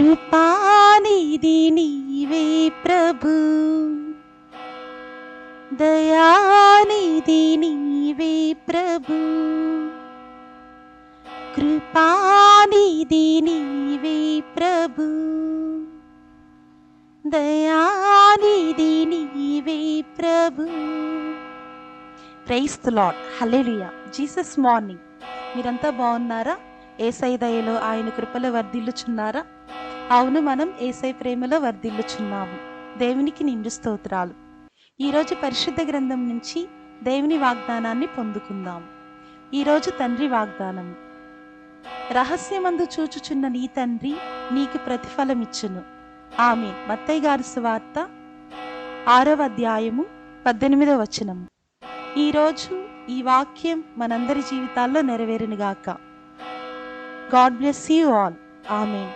కృపానిధి నీవే ప్రభు, దయానిధి నీవే ప్రభు, కృపానిధి నీవే ప్రభు, దయానిధి నీవే ప్రభు. Praise the lord, hallelujah. Jesus morning. మీరంతా బాగున్నారా? యేసయ్య దయలో ఆయన కృపలో వర్ధిల్లుచున్నారా? అవును, మనం యేసయ్య ప్రేమలో వర్ధిల్లుచున్నాము. దేవునికి నిండు స్తోత్రాలు. ఈరోజు పరిశుద్ధ గ్రంథం నుంచి దేవుని వాగ్దానాన్ని పొందుకుందాం. ఈరోజు తండ్రి వాగ్దానం. రహస్యమందు చూచుచున్న నీ తండ్రి నీకు ప్రతిఫలమిచ్చును. ఆమేన్. మత్తయి గారి సువార్త 6వ అధ్యాయము 18వ వచనం. ఈరోజు ఈ వాక్యం మనందరి జీవితాల్లో నెరవేరునుగాక. God bless you all. Amen.